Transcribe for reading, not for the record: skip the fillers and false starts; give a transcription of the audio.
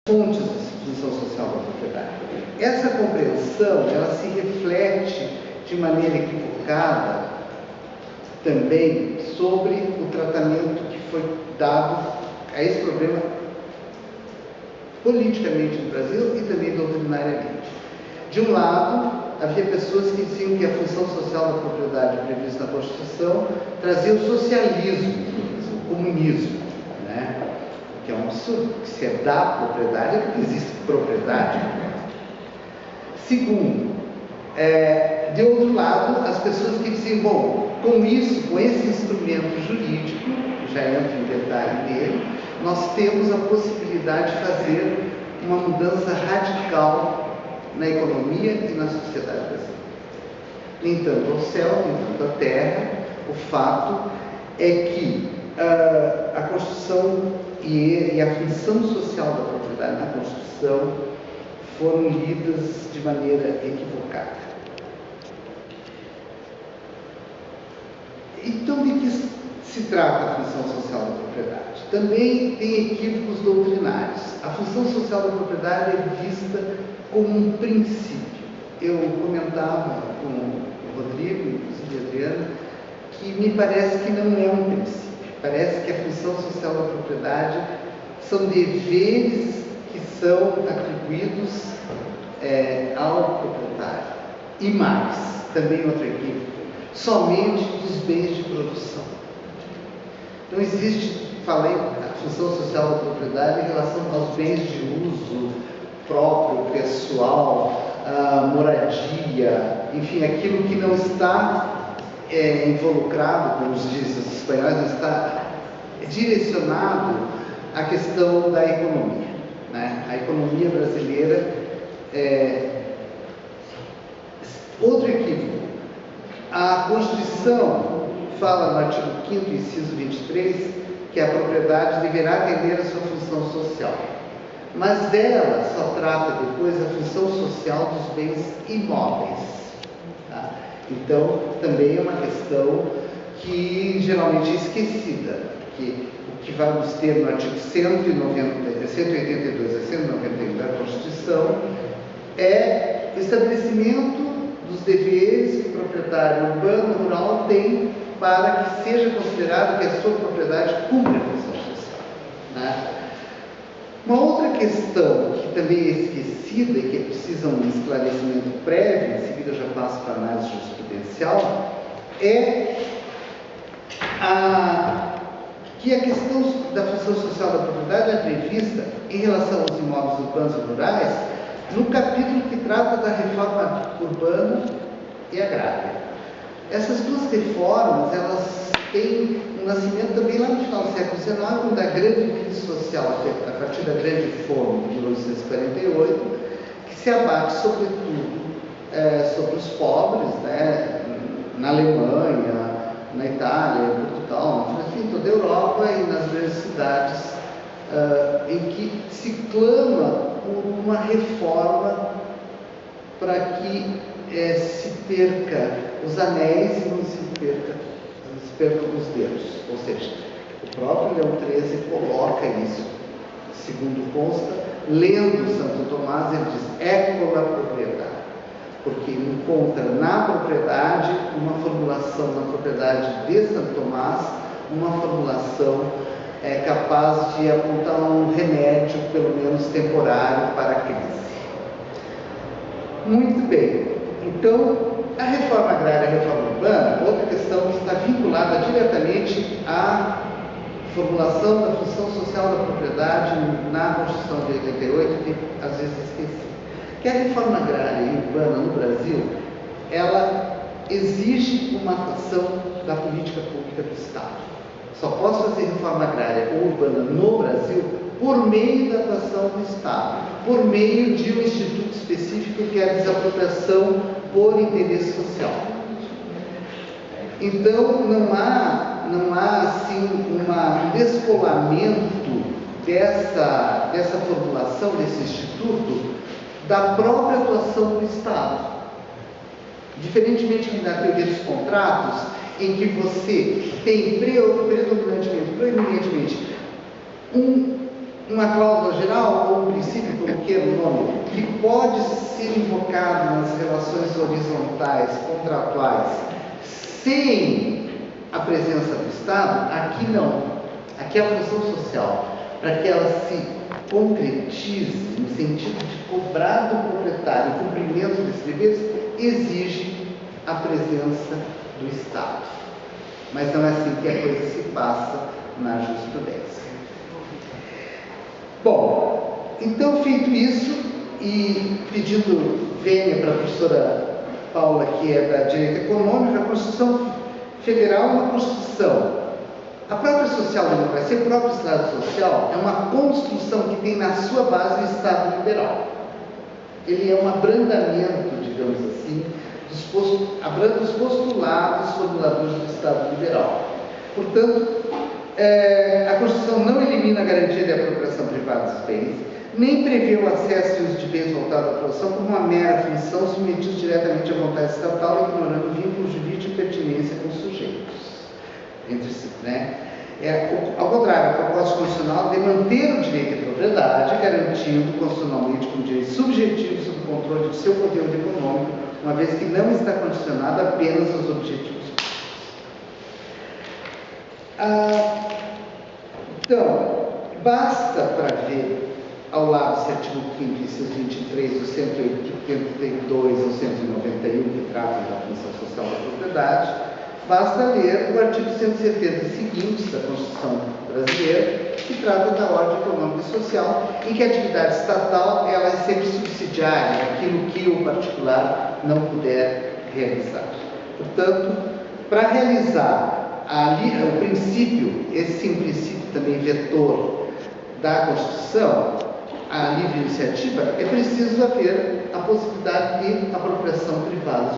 fontes de função social da propriedade. Essa compreensão, ela se reflete de maneira equivocada também sobre o tratamento que foi dado a esse problema politicamente no Brasil e também doutrinariamente. De um lado, havia pessoas que diziam que a função social da propriedade prevista na Constituição trazia o socialismo, o comunismo, né? Que é um absurdo, que se é da propriedade, é porque existe propriedade. Segundo, de outro lado, as pessoas que diziam, bom, com isso, com esse instrumento jurídico, já entra em detalhe dele, nós temos a possibilidade de fazer uma mudança radical na economia e na sociedade brasileira. Nem tanto ao céu, nem tanto à terra, o fato é que a Constituição e a função social da propriedade na Constituição foram lidas de maneira equivocada. Então, de que se trata a função social da propriedade? Também tem equívocos doutrinários. A função social da propriedade é vista como um princípio. Eu comentava com o Rodrigo, inclusive a Adriana, que me parece que não é um princípio. Parece que a função social da propriedade são deveres que são atribuídos ao proprietário. E mais, também outro equívoco, somente dos bens de produção. Então existe, falei, a função social da propriedade em relação aos bens de uso próprio, pessoal, moradia, enfim, aquilo que não está involucrado, como dizem os espanhóis, não está direcionado à questão da economia, né? A economia brasileira outro equívoco. A Constituição fala no artigo 5º, inciso 23, que a propriedade deverá atender a sua função social. Mas ela só trata depois a função social dos bens imóveis. Tá? Então, também é uma questão que geralmente é esquecida, que o que vamos ter no artigo 182 a 191 da Constituição é o estabelecimento dos deveres que o proprietário urbano rural tem para que seja considerado que a sua propriedade cumpre a função social, né? Uma outra questão que também é esquecida e que precisa um esclarecimento prévio, em seguida eu já passo para a análise jurisprudencial, é que a questão da função social da propriedade é prevista em relação aos imóveis urbanos e rurais no capítulo que trata da reforma urbana e agrária. Essas duas reformas, elas têm um nascimento também lá no final do século XIX, da grande crise social, a partir da grande fome de 1948, que se abate sobretudo sobre os pobres, né, na Alemanha, na Itália, em Portugal, enfim, toda a Europa e nas grandes cidades, em que se clama por uma reforma para que se perca os anéis e não se percam os dedos. Ou seja, o próprio Leão XIII coloca isso, segundo consta, lendo Santo Tomás, ele diz, ecco la proprietà, porque ele encontra na propriedade uma formulação, na propriedade de Santo Tomás, uma formulação capaz de apontar um remédio, pelo menos temporário, para a crise. Muito bem. Então, a reforma agrária e a reforma urbana, outra questão que está vinculada diretamente à formulação da função social da propriedade na Constituição de 88, que às vezes é esquecida. Que a reforma agrária e urbana no Brasil, ela exige uma atuação da política pública do Estado. Só posso fazer reforma agrária ou urbana no Brasil por meio da atuação do Estado, por meio de um instituto específico que é a desapropriação por interesse social. Então, não há assim, um descolamento dessa formulação, desse instituto, da própria atuação do Estado. Diferentemente da teoria dos contratos, em que você tem predominantemente, proeminentemente, uma cláusula geral ou um princípio invocado nas relações horizontais, contratuais, sem a presença do Estado, aqui não. Aqui é a função social, para que ela se concretize no sentido de cobrar do proprietário o cumprimento desses deveres, exige a presença do Estado. Mas não é assim que a coisa se passa na jurisprudência. Bom, então, feito isso, e pedindo vênia para a professora Paula, que é da Direito Econômico, a Constituição Federal é uma Constituição. A própria social-democracia, o próprio Estado Social, é uma construção que tem na sua base o Estado liberal. Ele é um abrandamento, digamos assim, dos postulados formuladores do Estado liberal. Portanto, a Constituição não elimina a garantia de apropriação privada dos bens, nem prevê o acesso e uso de bens voltados à produção como uma mera função submetidos diretamente à vontade estatal, ignorando o vínculo jurídico e pertinência com os sujeitos. Entre si, né? Ao contrário, a proposta constitucional de manter o direito à propriedade, garantindo constitucionalmente como direito subjetivo sob o controle do seu poder econômico, uma vez que não está condicionado apenas aos objetivos públicos. Então, basta para ver ao lado desse artigo 5º, inciso 23, do 182 ao 191, que tratam da função social da propriedade, basta ler o artigo 170 e seguintes da Constituição brasileira, que trata da ordem econômica e social, em que a atividade estatal ela é sempre subsidiária àquilo que o particular não puder realizar. Portanto, para realizar o princípio, esse sim, princípio também vetor da Constituição, a livre iniciativa, é preciso haver a possibilidade de apropriação privada.